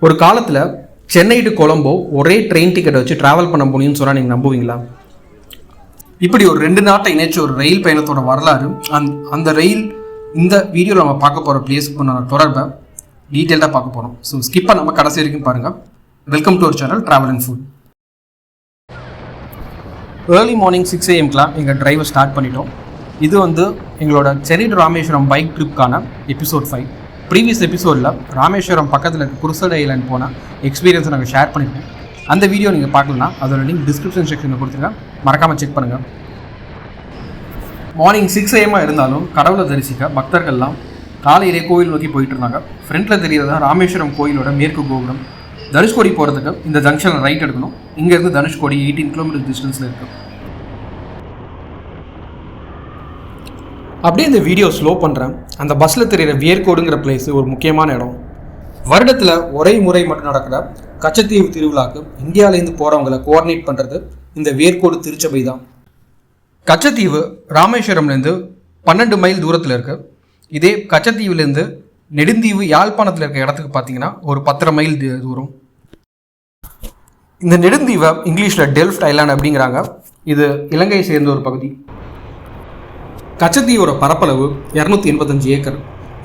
ஒரு காலத்தில் சென்னை டு கொலம்போ ஒரே ட்ரெயின் டிக்கெட் வச்சு ட்ராவல் பண்ண முடியும்னு சொன்னால் நீங்கள் நம்புவீங்களா? இப்படி ஒரு 2 நாட்டை இணைச்ச ஒரு ரயில் பயணத்தோட வரலாறு அந்த ரயில் இந்த வீடியோவில் நம்ம பார்க்க போகிற பிளேஸுக்கு தொடர்பை டீட்டெயில்டாக பார்க்க போகிறோம். ஸோ ஸ்கிப்பாக நம்ம கடைசி வரைக்கும் பாருங்கள். Welcome to our channel travel and food. Early morning 6 AM எங்கள் டிரைவை ஸ்டார்ட் பண்ணிட்டோம். இது எங்களோட சென்னை டு ராமேஸ்வரம் பைக் ட்ரிப்கான எபிசோட் 5. ப்ரீவியஸ் எபிசோடில் ராமேஸ்வரம் பக்கத்தில் இருக்க குருசல் ஐலாண்ட் போன எக்ஸ்பீரியன்ஸை நாங்கள் ஷேர் பண்ணியிருக்கோம். அந்த வீடியோ நீங்கள் பார்க்கலன்னா அதோட லிங்க் டிஸ்கிரிப்ஷன் செக்ஷனில் கொடுத்துருக்கேன், மறக்காமல் செக் பண்ணுங்கள். மார்னிங் 6 AM இருந்தாலும் கடவுளை தரிசிக்க பக்தர்கள்லாம் காலையிலே கோயில் நோக்கி போயிட்டு இருந்தாங்க. ஃப்ரண்ட்டில் தெரியறதான் ராமேஸ்வரம் கோயிலோட மேற்கு கோபுரம். தனுஷ்கோடி போகிறதுக்கு இந்த ஜங்ஷனில் ரைட் எடுக்கணும். இங்கேருந்து தனுஷ்கோடி 18 கிலோமீட்டர் டிஸ்டன்ஸில் இருக்குது. அப்படியே இந்த வீடியோ ஸ்லோ பண்ணுறேன். அந்த பஸ்ஸில் தெரிகிற வியர்கோடுங்கிற பிளேஸ் ஒரு முக்கியமான இடம். வருடத்தில் ஒரே முறை மட்டும் நடக்கிற கச்சத்தீவு திருவிழாக்கு இந்தியாவிலேருந்து போகிறவங்களை கோஆர்டினேட் பண்ணுறது இந்த வியர்கோடு திருச்சபை தான். கச்சத்தீவு ராமேஸ்வரம்லேருந்து 12 மைல் தூரத்தில் இருக்குது. இதே கச்சத்தீவுலேருந்து நெடுந்தீவு யாழ்ப்பாணத்தில் இருக்க இடத்துக்கு பார்த்தீங்கன்னா ஒரு 10 மைல் தூரம். இந்த நெடுந்தீவை இங்கிலீஷில் டெல்ஃப்ட் ஐலாண்ட் அப்படிங்கிறாங்க. இது இலங்கையை சேர்ந்த ஒரு பகுதி. கச்சத்தீவோட பரப்பளவு 285 ஏக்கர்.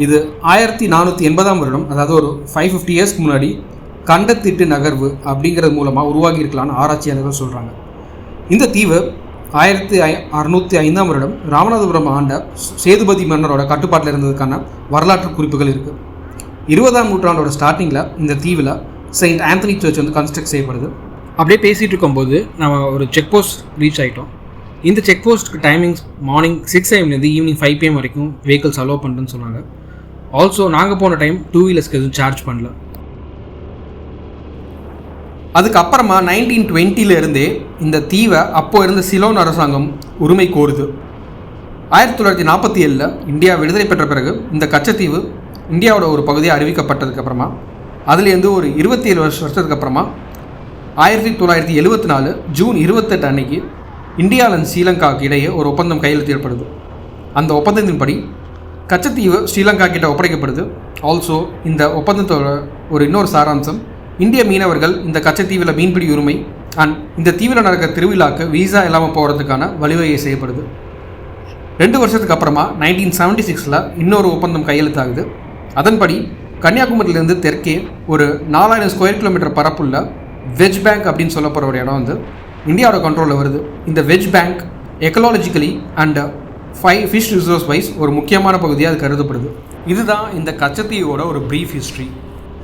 இது 1480ஆம் வருடம், அதாவது ஒரு 550 இயர்ஸ்க்கு முன்னாடி கண்டத்திட்டு நகர்வு அப்படிங்கிறது மூலமாக உருவாகி இருக்கலான்னு ஆராய்ச்சியாளர்கள் சொல்கிறாங்க. இந்த தீவு 1605ஆம் வருடம் ராமநாதபுரம் ஆண்ட சேதுபதி மன்னரோட கட்டுப்பாட்டில் இருந்ததுக்கான வரலாற்று குறிப்புகள் இருக்குது. 20ஆம் நூற்றாண்டோட ஸ்டார்டிங்கில் இந்த தீவில் செயின்ட் ஆந்தனி சர்ச் கன்ஸ்ட்ரக்ட் செய்யப்படுது. அப்படியே பேசிகிட்டு இருக்கும்போது நம்ம ஒரு செக் போஸ்ட் ரீச் ஆகிட்டோம். இந்த செக் போஸ்ட்டுக்கு timings morning 6 AM evening 5 PM வரைக்கும் வெஹிக்கிள்ஸ் அலோவ் பண்ணுறேன்னு சொன்னாங்க. ஆல்சோ நாங்கள் போன டைம் 2 வீலர்ஸ்க்கு எதுவும் சார்ஜ் பண்ணல. அதுக்கப்புறமா 1920 இந்த தீவை அப்போ இருந்த சிலோன் அரசாங்கம் உரிமை கோருது. 1947 இந்தியா விடுதலை பெற்ற பிறகு இந்த கச்சத்தீவு இந்தியாவோட ஒரு பகுதியாக அறிவிக்கப்பட்டதுக்கப்புறமா அதுலேருந்து ஒரு 27 வருஷத்துக்கு அப்புறமா 1974 ஜூன் 28 அன்னைக்கு இந்தியா அண்ட் ஸ்ரீலங்காவுக்கு இடையே ஒரு ஒப்பந்தம் கையெழுத்து ஏற்படுது. அந்த ஒப்பந்தத்தின்படி கச்சத்தீவு ஸ்ரீலங்கா கிட்ட ஒப்படைக்கப்படுது. ஆல்சோ இந்த ஒப்பந்தத்தோட இன்னொரு சாராம்சம், இந்திய மீனவர்கள் இந்த கச்சத்தீவில் மீன்பிடி உரிமை அண்ட் இந்த தீவில் நடக்கிற திருவிழாக்கு வீசா இல்லாமல் போகிறதுக்கான வழிவகை செய்யப்படுது. 2 வருஷத்துக்கு அப்புறமா 1976 இன்னொரு ஒப்பந்தம் கையெழுத்தாகுது. அதன்படி கன்னியாகுமரியிலேருந்து தெற்கே ஒரு 4000 ஸ்கொயர் கிலோமீட்டர் பரப்புள்ள வெஜ் பேங்க் அப்படின்னு சொல்லப்படுற ஒரு இடம் இந்தியாவோட கண்ட்ரோலில் வருது. இந்த Wadge Bank ecologically and fish resource wise ஒரு முக்கியமான பகுதியாக அது கருதப்படுது. இதுதான் இந்த கச்சத்தீவோட ஒரு ப்ரீஃப் ஹிஸ்ட்ரி.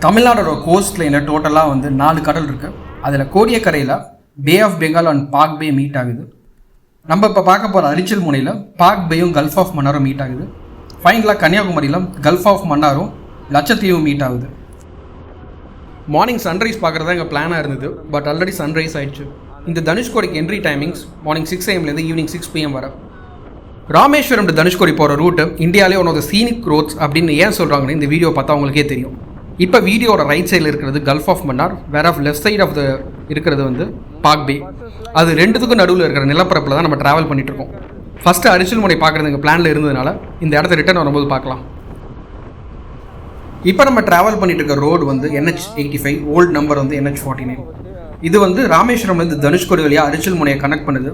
தமிழ்நாடோட கோஸ்ட் லைனில் டோட்டலாக 4 கடல் இருக்குது. அதில் கோடியக்கரையில் bay of Bengal and Palk bay meet ஆகுது. நம்ம இப்போ பார்க்க போகிற அரிச்சல் முனையில் பாக் பேயும் கல்ஃப் ஆஃப் மன்னாரும் மீட் ஆகுது. ஃபைனலாக கன்னியாகுமரியில் கல்ஃப் ஆஃப் மன்னாரும் லட்சத்தீவும் மீட் ஆகுது. மார்னிங் சன்ரைஸ் பார்க்குறதா எங்கள் பிளானாக இருந்தது. பட் ஆல்ரெடி சன்ரைஸ் ஆயிடுச்சு. இந்த தனுஷ்கோடிக்கு entry timings morning 6 AM evening 6 PM வர. ராமேஸ்வரம் டு தனுஷ்கோடி போகிற ரூட்டு இந்தியாவிலே one of the scenic roads அப்படின்னு ஏன் சொல்கிறாங்கன்னு இந்த வீடியோ பார்த்தா உங்களுக்கே தெரியும். இப்போ வீடியோட ரைட் சைடில் இருக்கிறது Gulf of Mannar, where of left side of இருக்கிறது பாக் பே. அது ரெண்டுத்துக்கும் நடுவில் இருக்கிற நிலப்பரப்பில் தான் நம்ம ட்ராவல் பண்ணிகிட்ருக்கோம். ஃபஸ்ட்டு அரிச்சல் முனை பார்க்குறது எங்கள் பிளானில் இருந்ததுனால இந்த இடத்த ரிட்டர்ன் வரும்போது பார்க்கலாம். இப்போ நம்ம ட்ராவல் பண்ணிட்டு இருக்க road NH 85, old number NH 49. இது ராமேஸ்வரம்லேருந்து தனுஷ்கோடி வழியாக அரிச்சல் முனையை கனெக்ட் பண்ணுது.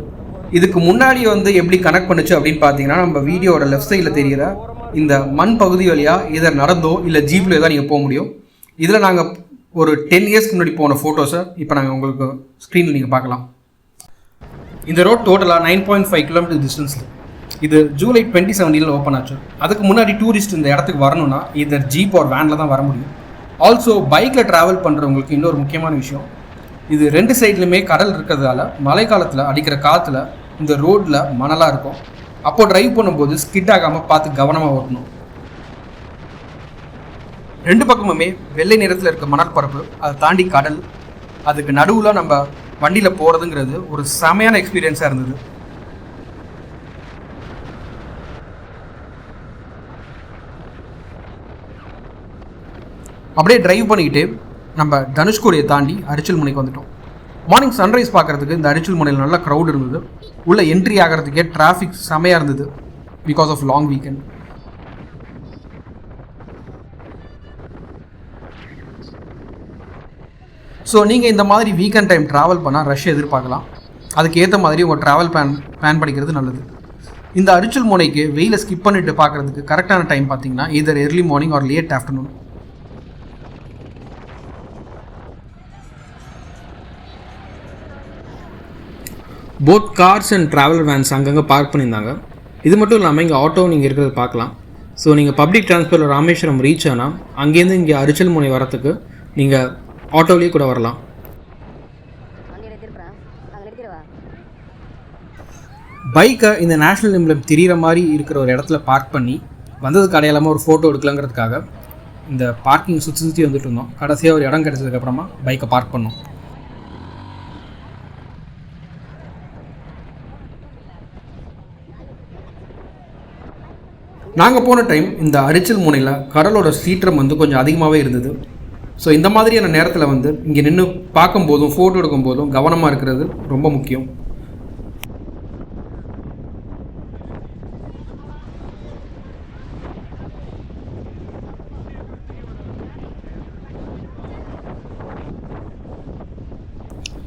இதுக்கு முன்னாடி எப்படி கனெக்ட் பண்ணுச்சு அப்படின்னு பார்த்தீங்கன்னா, நம்ம வீடியோட லெஃப்ட் சைடில் தெரிகிற இந்த மண் பகுதி வழியாக இதை நடந்தோ இல்லை ஜீப்லேயோ தான் நீங்கள் போக முடியும். இதில் நாங்கள் ஒரு 10 இயர்ஸ்க்கு முன்னாடி போன ஃபோட்டோஸை இப்போ நாங்கள் உங்களுக்கு ஸ்க்ரீனில் நீங்கள் பார்க்கலாம். இந்த ரோட் டோட்டலாக 9.5 கிலோமீட்டர் டிஸ்டன்ஸில். இது ஜூலை 2017 ஓப்பன் ஆச்சு. அதுக்கு முன்னாடி டூரிஸ்ட் இந்த இடத்துக்கு வரணும்னா இதர் ஜீப் ஒரு வேனில் தான் வர முடியும். ஆல்சோ பைக்கில் ட்ராவல் பண்ணுறவங்களுக்கு இன்னொரு முக்கியமான விஷயம், இது 2 சைட்லையுமே கடல் இருக்கிறதால மழை காலத்தில் அடிக்கிற காற்றுல இந்த ரோட்டில் மணலாக இருக்கும். அப்போது ட்ரைவ் பண்ணும்போது ஸ்கிட் ஆகாமல் பார்த்து கவனமாக ஓட்டணும். 2 பக்கமுமே வெள்ளை நிறத்தில் இருக்க மணற்பரப்பு, அதை தாண்டி கடல், அதுக்கு நடுவில் நம்ம வண்டியில் போகிறதுங்கிறது ஒரு செமையான எக்ஸ்பீரியன்ஸாக இருந்தது. அப்படியே ட்ரைவ் பண்ணிக்கிட்டு நம்ம தனுஷ்கோடியை தாண்டி அரிச்சல் முனைக்கு வந்துட்டோம். மார்னிங் சன்ரைஸ் பார்க்குறதுக்கு இந்த அரிச்சல் முனையில் நல்ல க்ரௌட் இருந்தது. உள்ளே என்ட்ரி ஆகிறதுக்கே டிராஃபிக் செமையாக இருந்தது because of long weekend. So நீங்கள் இந்த மாதிரி வீக்கெண்ட் டைம் ட்ராவல் பண்ணால் ரஷ் எதிர்பார்க்கலாம். அதுக்கு ஏற்ற மாதிரி உங்கள் ட்ராவல் பிளான் பண்ணிக்கிறது நல்லது. இந்த அரிச்சல் முனைக்கு வெயிலை ஸ்கிப் பண்ணிட்டு பார்க்குறதுக்கு கரெக்டான டைம் பார்த்தீங்கன்னா either early morning or late afternoon. Both cars and travel vans அங்கங்கே பார்க் பண்ணியிருந்தாங்க. இது மட்டும் இல்லாமல் இங்கே ஆட்டோ நீங்கள் இருக்கிறத பார்க்கலாம். ஸோ நீங்கள் பப்ளிக் டிரான்ஸ்போர்ட்டில் ராமேஸ்வரம் ரீச் ஆனால் அங்கேருந்து இங்கே அரிச்சல் முனை வரத்துக்கு நீங்கள் ஆட்டோலேயே கூட வரலாம். பைக்கை இந்த நேஷ்னல் எம்ப்ளம் தெரிகிற மாதிரி இருக்கிற ஒரு இடத்துல பார்க் பண்ணி வந்ததுக்கு அடையாளமாக ஒரு ஃபோட்டோ எடுக்கலாங்கிறதுக்காக இந்த பார்க்கிங் சுற்றி வந்துட்டு இருந்தோம். கடைசியாக ஒரு இடம் கிடச்சதுக்கப்புறமா பைக்கை பார்க் பண்ணோம். நாங்கள் போன டைம் இந்த அரிச்சல் முனையில் கடலோட சீற்றம் கொஞ்சம் அதிகமாகவே இருந்தது. ஸோ இந்த மாதிரியான நேரத்தில் இங்கே நின்று பார்க்கும்போதும் ஃபோட்டோ எடுக்கும்போதும் கவனமாக இருக்கிறது ரொம்ப முக்கியம்.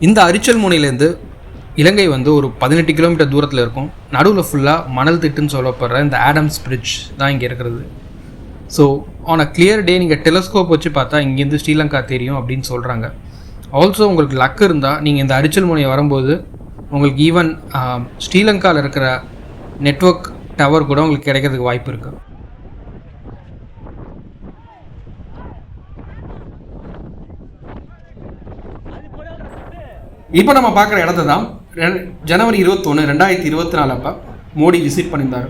இந்த அரிச்சல் முனையிலேருந்து இலங்கை ஒரு 18 கிலோமீட்டர் தூரத்தில் இருக்கும். நடுவில் ஃபுல்லாக மணல் திட்டுன்னு சொல்லப்படுற இந்த ஆடம்ஸ் பிரிட்ஜ் தான் இங்கே இருக்கிறது. ஸோ ஆன் அ கிளியர் டே நீங்கள் டெலஸ்கோப் வச்சு பார்த்தா இங்கேருந்து ஸ்ரீலங்கா தெரியும் அப்படின்னு சொல்கிறாங்க. ஆல்சோ உங்களுக்கு லக் இருந்தால் நீங்கள் இந்த அரிச்சல் முனையை வரும்போது உங்களுக்கு ஈவன் ஸ்ரீலங்காவில் இருக்கிற நெட்வொர்க் டவர் கூட உங்களுக்கு கிடைக்கிறதுக்கு வாய்ப்பு இருக்குது. இப்போ நம்ம பார்க்குற இடத்த தான் ஜனவரி 21, 2024 அப்போ மோடி விசிட் பண்ணியிருந்தார்.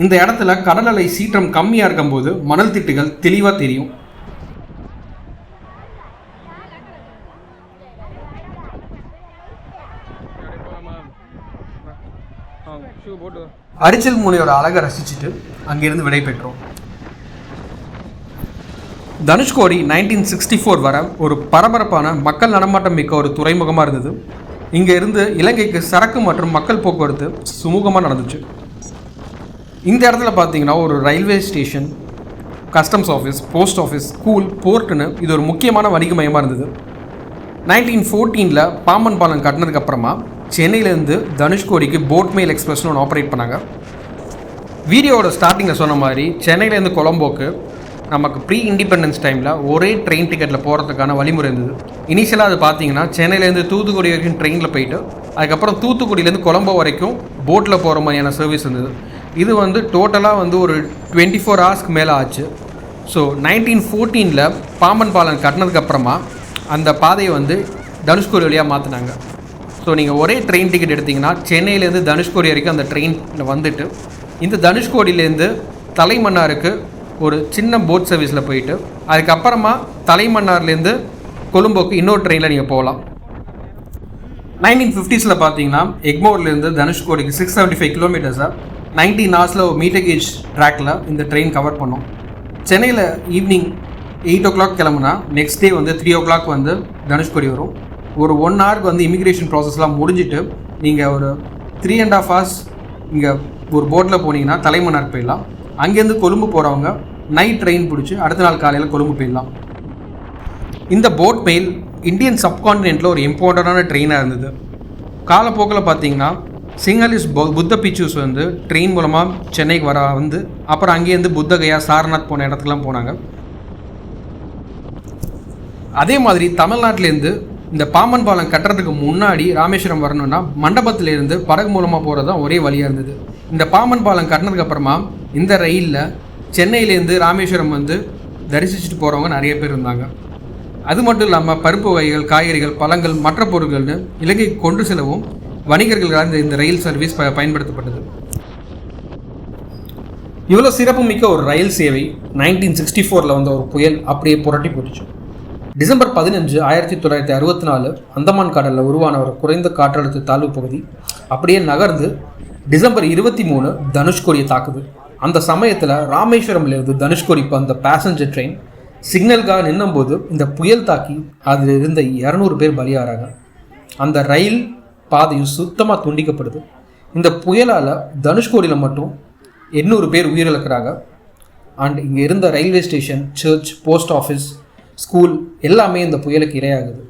இந்த இடத்துல கடல் அலை சீற்றம் கம்மியாக இருக்கும்போது மணல் திட்டுகள் தெளிவாக தெரியும். அரிச்சல் முனையோட அழகை ரசிச்சுட்டு அங்கிருந்து விடை பெற்றோம். தனுஷ்கோடி 1964 வர ஒரு பரபரப்பான மக்கள் நடமாட்டம் மிக்க ஒரு துறைமுகமாக இருந்தது. இங்கே இருந்து இலங்கைக்கு சரக்கு மற்றும் மக்கள் போக்குவரத்து சுமூகமாக நடந்துச்சு. இந்த இடத்துல பார்த்தீங்கன்னா ஒரு railway station, customs office, post office, school, போர்ட்டுன்னு இது ஒரு முக்கியமான வணிக மையமாக இருந்தது. 1914 பாம்பன் பாலம் கட்டினதுக்கப்புறமா சென்னையிலேருந்து தனுஷ்கோடிக்கு போட் மெயில் எக்ஸ்பிரஸ்னு ஒன்று ஆப்ரேட் பண்ணாங்க. வீடியோவோட ஸ்டார்டிங்கில் சொன்ன மாதிரி சென்னையிலேருந்து கொலம்போக்கு நமக்கு ப்ரீ இண்டிபெண்டன்ஸ் டைமில் ஒரே ட்ரெயின் டிக்கெட்டில் போகிறதுக்கான வழிமுறை இருந்தது. இனிஷியலாக அது பார்த்தீங்கன்னா சென்னையிலேருந்து தூத்துக்குடி வரைக்கும் ட்ரெயினில் போயிட்டு அதுக்கப்புறம் தூத்துக்குடியிலேருந்து கொலம்போ வரைக்கும் போட்டில் போகிற மாதிரியான சர்வீஸ் இருந்தது. இது டோட்டலாக ஒரு 24 ஹவர்ஸ்க்கு மேலே ஆச்சு. ஸோ 1914 பாம்பன் பாலம் கட்டினதுக்கப்புறமா அந்த பாதையை தனுஷ்கோடி வழியாக மாற்றினாங்க. ஸோ நீங்கள் ஒரே ட்ரெயின் டிக்கெட் எடுத்திங்கன்னா சென்னையிலேருந்து தனுஷ்கோடி வரைக்கும் அந்த ட்ரெயினில் வந்துட்டு இந்த தனுஷ்கோடியிலேருந்து தலைமன்னாருக்கு ஒரு சின்ன போட் சர்வீஸில் போயிட்டு அதுக்கப்புறமா தலைமன்னார்லேருந்து கொழும்போக்கு இன்னொரு ட்ரெயினில் நீங்கள் போகலாம். 1950s பார்த்தீங்கன்னா எக்மோர்லேருந்து தனுஷ்கோடிக்கு 675 கிலோமீட்டர்ஸாக 19 ஹவர்ஸில் ஒரு மீட்டர் கேஜ் ட்ராக்கில் இந்த ட்ரெயின் கவர் பண்ணோம். சென்னையில் ஈவினிங் 8 o'clock கிளம்புனா நெக்ஸ்ட் டே 3 o'clock தனுஷ்கோடி வரும். ஒரு 1 ஹவருக்கு இமிக்ரேஷன் ப்ராசஸ்லாம் முடிஞ்சிட்டு நீங்கள் ஒரு 3.5 hours இங்கே ஒரு போட்டில் போனீங்கன்னா தலைமன்னார் போயிடலாம். அங்கேருந்து கொழும்பு போகிறவங்க நைட் ட்ரெயின் பிடிச்சி அடுத்த நாள் காலையில் கொழும்பு போயிடலாம். இந்த போட் மெயில் இந்தியன் சப்கான்டினென்ட்டில் ஒரு இம்பார்ட்டண்டான ட்ரெயினாக இருந்தது. காலப்போக்கில் பார்த்தீங்கன்னா சிங்களீஸ் புத்த பிச்சூஸ் ட்ரெயின் மூலமாக சென்னைக்கு அப்புறம் அங்கேருந்து புத்தகயா, சாரநாத் போன இடத்துக்குலாம் போனாங்க. அதே மாதிரி தமிழ்நாட்டிலேருந்து இந்த பாம்பன் பாலம் கட்டுறதுக்கு முன்னாடி ராமேஸ்வரம் வரணும்னா மண்டபத்திலேருந்து படகு மூலமாக போகிறது தான் ஒரே வழியாக இருந்தது. இந்த பாம்பன் பாலம் கட்டினதுக்கப்புறமா இந்த ரயிலில் சென்னையிலேருந்து ராமேஸ்வரம் தரிசிச்சுட்டு போகிறவங்க நிறைய பேர் இருந்தாங்க. அது மட்டும் இல்லாமல் பருப்பு வகைகள், காய்கறிகள், பழங்கள், மற்ற பொருட்கள்னு இலங்கைக்கு கொண்டு செல்லவும் வணிகர்களால் இந்த ரயில் சர்வீஸ் பயன்படுத்தப்பட்டது. இவ்வளோ சிறப்புமிக்க ஒரு ரயில் சேவை 1964 ஒரு புயல் அப்படியே புரட்டி போட்டுச்சு. டிசம்பர் 15, 1964 அந்தமான் கடலில் உருவான ஒரு குறைந்த காற்றழுத்த தாழ்வு பகுதி அப்படியே நகர்ந்து டிசம்பர் 23 தனுஷ்கோடியை தாக்குது. அந்த சமயத்தில் ராமேஸ்வரம்லேருந்து தனுஷ்கோடிக்கு அந்த பேசஞ்சர் ட்ரெயின் சிக்னலுக்காக நின்னும்போது இந்த புயல் தாக்கி அதில் இருந்த 200 பேர் பலியாகிறாங்க. அந்த ரயில் பாதையும் சுத்தமாக துண்டிக்கப்படுது. இந்த புயலால் தனுஷ்கோடியில் மட்டும் 800 பேர் உயிரிழக்கிறாங்க. அண்ட் இங்கே இருந்த railway station, church, post office, school எல்லாமே இந்த புயலுக்கு இரையாகுது.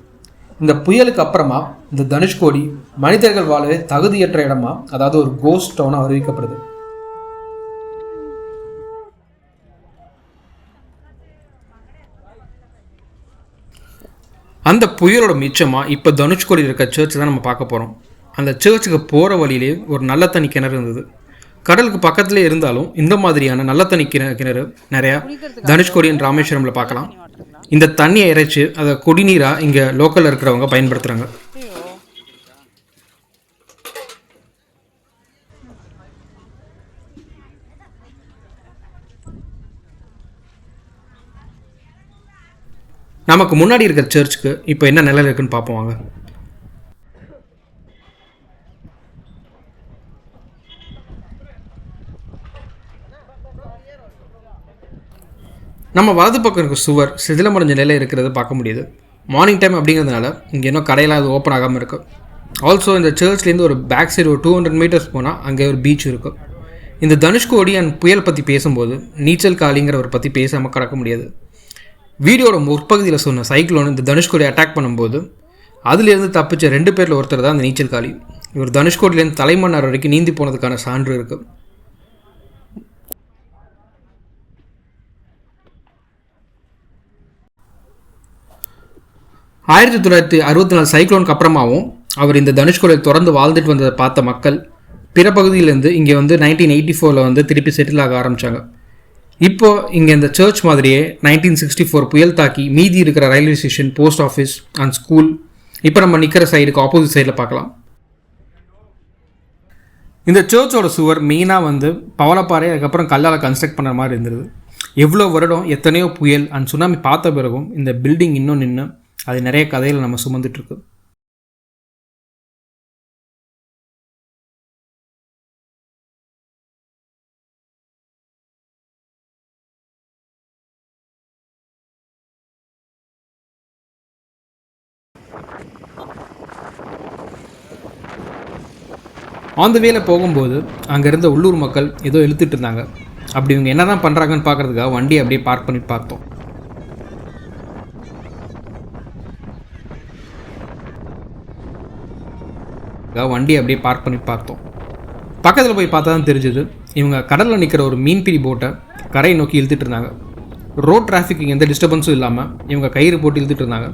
இந்த புயலுக்கு அப்புறமா இந்த தனுஷ்கோடி மனிதர்கள் வாழவே தகுதியற்ற இடமா, அதாவது ஒரு கோஸ்ட் டவுனாக அறிவிக்கப்படுது. அந்த புயலோட மிச்சமாக இப்போ தனுஷ்கோடியில் இருக்க சர்ச் தான் நம்ம பார்க்க போகிறோம். அந்த சர்ச்சுக்கு போகிற வழியிலே ஒரு நல்ல தண்ணி கிணறு இருந்தது. கடலுக்கு பக்கத்துலேயே இருந்தாலும் இந்த மாதிரியான நல்ல தண்ணி கிணறு நிறையா தனுஷ்கோடி அண்ட் ராமேஸ்வரமில் பார்க்கலாம். இந்த தண்ணியை இறைச்சி அதை குடிநீராக இங்கே லோக்கலில் இருக்கிறவங்க பயன்படுத்துகிறாங்க. நமக்கு முன்னாடி இருக்கிற சர்ச்சுக்கு இப்போ என்ன நிலையில் இருக்குன்னு பார்ப்போம் வாங்க. நம்ம வலது பக்கம் இருக்க சுவர் சிதிலமடைஞ்ச நிலையில் இருக்கிறத பார்க்க முடியுது. மார்னிங் டைம் அப்படிங்கிறதுனால இங்கே இன்னும் கடையெல்லாம் அது ஓப்பன் ஆகாமல் இருக்குது. ஆல்சோ இந்த சர்ச்லேருந்து ஒரு பேக் சைடு ஒரு 200 மீட்டர்ஸ் போனால் அங்கே ஒரு பீச் இருக்கும். இந்த தனுஷ்கோடி அண்ட் புயல் பற்றி பேசும்போது நீச்சல் காளிங்கிறவரை பற்றி பேசாமல் கிடக்க முடியாது. வீடியோட முற்பகுதியில் சொன்ன சைக்ளோன் இந்த தனுஷ்கோடி அட்டாக் பண்ணும்போது அதிலிருந்து தப்பிச்ச 2 பேரில் ஒருத்தர் தான் அந்த நீச்சல் காளி. இவர் தனுஷ்கோடியிலேருந்து தலைமன்னார் வரைக்கும் நீந்தி போனதுக்கான சான்று இருக்குது. 1964 சைக்ளோனுக்கு அப்புறமாவும் அவர் இந்த தனுஷ்கோடியில் தொடர்ந்து வாழ்ந்துட்டு வந்ததை பார்த்த மக்கள் பிற பகுதியிலேருந்து இங்கே வந்து 1984 வந்து திருப்பி செட்டில் ஆக ஆரம்பித்தாங்க. இப்போது இங்கே இந்த சர்ச் மாதிரியே 1964 புயல் தாக்கி மீதி இருக்கிற railway station, post office and school இப்போ நம்ம நிற்கிற சைடுக்கு ஆப்போசிட் சைடில் பார்க்கலாம். இந்த சர்ச்சோட சுவர் மெயினாக வந்து பவளப்பாறை அதுக்கப்புறம் கல்லால் கன்ஸ்ட்ரக்ட் பண்ணுற மாதிரி இருந்தது. எவ்வளோ வருடம் எத்தனையோ புயல் அண்ட் சுனாமி பார்த்த பிறகும் இந்த பில்டிங் இன்னும் நின்று அது நிறைய கதையில் நம்ம சுமந்துட்டுருக்கு. ஆன் த வேல போகும்போது அங்கே இருந்த உள்ளூர் மக்கள் ஏதோ இழுத்துட்டு இருந்தாங்க. அப்படி இவங்க என்ன தான் பண்ணுறாங்கன்னு பார்க்குறதுக்காக வண்டியை அப்படியே பார்க் பண்ணி பார்த்தோம். பக்கத்தில் போய் பார்த்தா தான் தெரிஞ்சுது இவங்க கடலில் நிற்கிற ஒரு மீன்பிடி போட்டை கரையை நோக்கி இழுத்துட்டு இருந்தாங்க. ரோட் டிராஃபிக் எந்த டிஸ்டர்பன்ஸும் இல்லாமல் இவங்க கயிறு போட்டு இழுத்துட்டு இருந்தாங்க.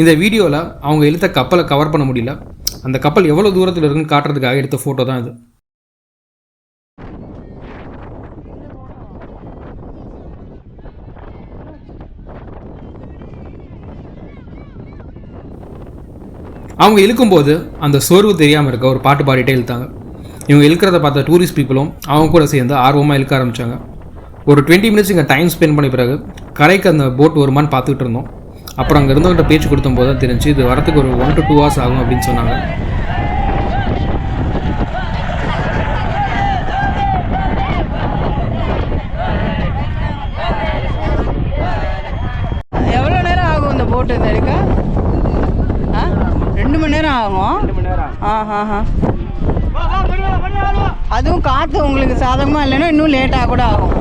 இந்த வீடியோவில் அவங்க இழுத்த கப்பலை கவர் பண்ண முடியல. அந்த கப்பல் எவ்வளோ தூரத்தில் இருக்குன்னு காட்டுறதுக்காக எடுத்த ஃபோட்டோ தான் இது. அவங்க இழுக்கும்போது அந்த சோர்வு தெரியாமல் இருக்க ஒரு பாட்டு பாடிட்டே இழுத்தாங்க. இவங்க இழுக்கிறத பார்த்த டூரிஸ்ட் பீப்புளும் அவங்க கூட சேர்ந்து ஆர்வமாக இழுக்க ஆரம்பித்தாங்க. ஒரு 20 மினிட்ஸ் இங்கே டைம் ஸ்பெண்ட் பண்ண பிறகு கரைக்கு அந்த போட் வருமானு பார்த்துக்கிட்டு இருந்தோம். அப்புறம் அங்கே இருந்தவங்கிட்ட பேச்சு கொடுத்தம்போது தான் தெரிஞ்சு இது வரத்துக்கு ஒரு 1 to 2 hours ஆகும் அப்படின்னு சொன்னாங்க. எவ்வளோ நேரம் ஆகும் இந்த போட்டு இந்த இருக்க? 2 மணி நேரம் ஆகும். அதுவும் காற்று உங்களுக்கு சாதகமாக இல்லைன்னா இன்னும் லேட்டாக கூட ஆகும்.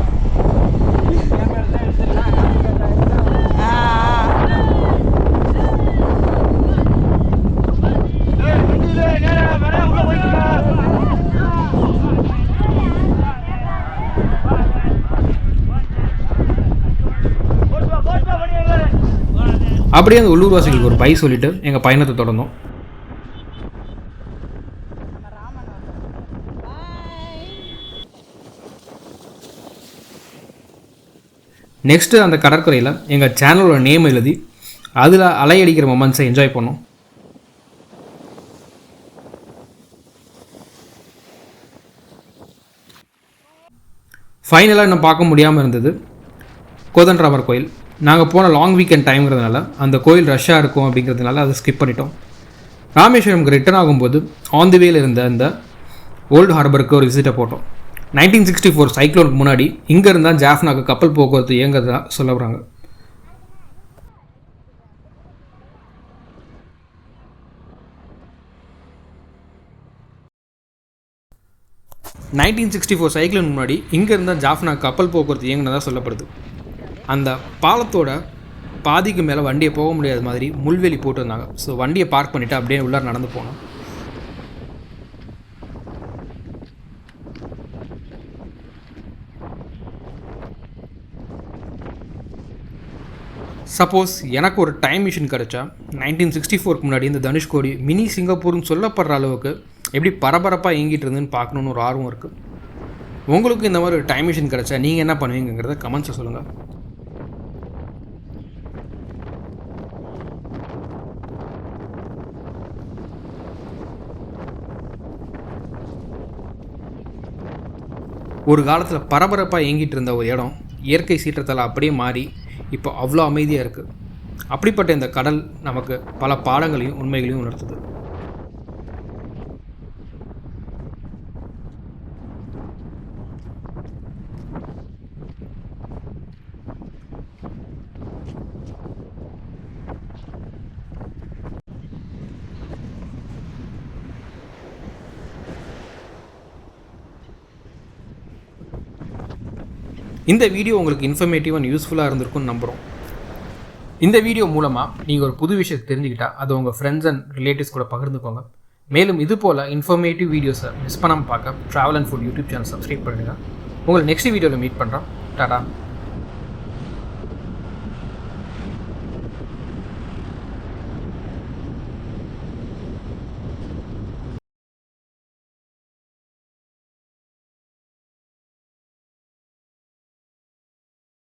அப்படியே அந்த உள்ளூர்வாசிகளுக்கு ஒரு பை சொல்லிவிட்டு எங்கள் பயணத்தை தொடர்ந்தோம். நெக்ஸ்ட்டு அந்த கடற்கரையில் எங்கள் சேனலோட நேம் எழுதி அதில் அலையடிக்கிற மொமெண்ட்ஸை என்ஜாய் பண்ணோம். ஃபைனலாக இன்னும் பார்க்க முடியாமல் இருந்தது கோதண்டராமர் கோயில். நாங்கள் போன லாங் வீக்கெண்ட் டைம்ங்கிறதுனால அந்த கோயில் ரஷ்ஷாக இருக்கும் அப்படிங்கிறதுனால அதை ஸ்கிப் பண்ணிட்டோம். ராமேஸ்வரம்க்கு ரிட்டர்ன் ஆகும்போது ஆன் தி வேல இருந்த அந்த ஓல்டு ஹார்பருக்கு ஒரு விசிட்டை போட்டோம். 1964 சைக்ளோனுக்கு முன்னாடி இங்கே இருந்தால் ஜாஃப்னாக்கு கப்பல் போக்குவரத்து இயங்குறதா சொல்ல வராங்க. சைக்ளோன் முன்னாடி இங்கே இருந்தால் ஜாஃப்னா கப்பல் போக்குவரத்து இயங்குனதாக சொல்லப்படுது. அந்த பாலத்தோட பாதிக்கு மேலே வண்டியை போக முடியாத மாதிரி முள்வெளி போட்டிருந்தாங்க. ஸோ வண்டியை பார்க் பண்ணிவிட்டு அப்படியே உள்ளார நடந்து போனோம். சப்போஸ் எனக்கு ஒரு டைம் மிஷின் கிடச்சா 1964 முன்னாடி இந்த தனுஷ்கோடி மினி சிங்கப்பூர்னு சொல்லப்படுற அளவுக்கு எப்படி பரபரப்பாக இயங்கிட்டு இருந்துன்னு பார்க்கணுன்னு ஒரு ஆர்வம் இருக்குது. உங்களுக்கு இந்த மாதிரி ஒரு டைம் மிஷின் கிடச்சா நீங்கள் என்ன பண்ணுவீங்கிறத கமெண்ட்ஸை சொல்லுங்கள். ஒரு காலத்தில் பரபரப்பாக இயங்கிட்டு இருந்த ஒரு இடம் இயற்கை சீற்றத்தால் அப்படியே மாறி இப்போ அவ்வளோ அமைதியாக இருக்குது. அப்படிப்பட்ட இந்த கடல் நமக்கு பல பாடங்களையும் உண்மைகளையும் உணர்த்துது. இந்த வீடியோ உங்களுக்கு இன்ஃபர்மேட்டிவ் அண்ட் யூஸ்ஃபுல்லாக இருந்திருக்கும்னு நம்புகிறோம். இந்த வீடியோ மூலமாக நீங்கள் ஒரு புது விஷயத்தை தெரிஞ்சுக்கிட்டால் அதை உங்கள் ஃப்ரெண்ட்ஸ் அண்ட் ரிலேட்டிவ்ஸ் கூட பகிர்ந்துக்கோங்க. மேலும் இது போல் இன்ஃபர்மேட்டிவ் வீடியோஸை மிஸ் பண்ணாமல் பார்க்க travel and food YouTube channel subscribe பண்ணுங்கள். உங்களை நெக்ஸ்ட் வீடியோவில் மீட் பண்ணுறோம். டாடா.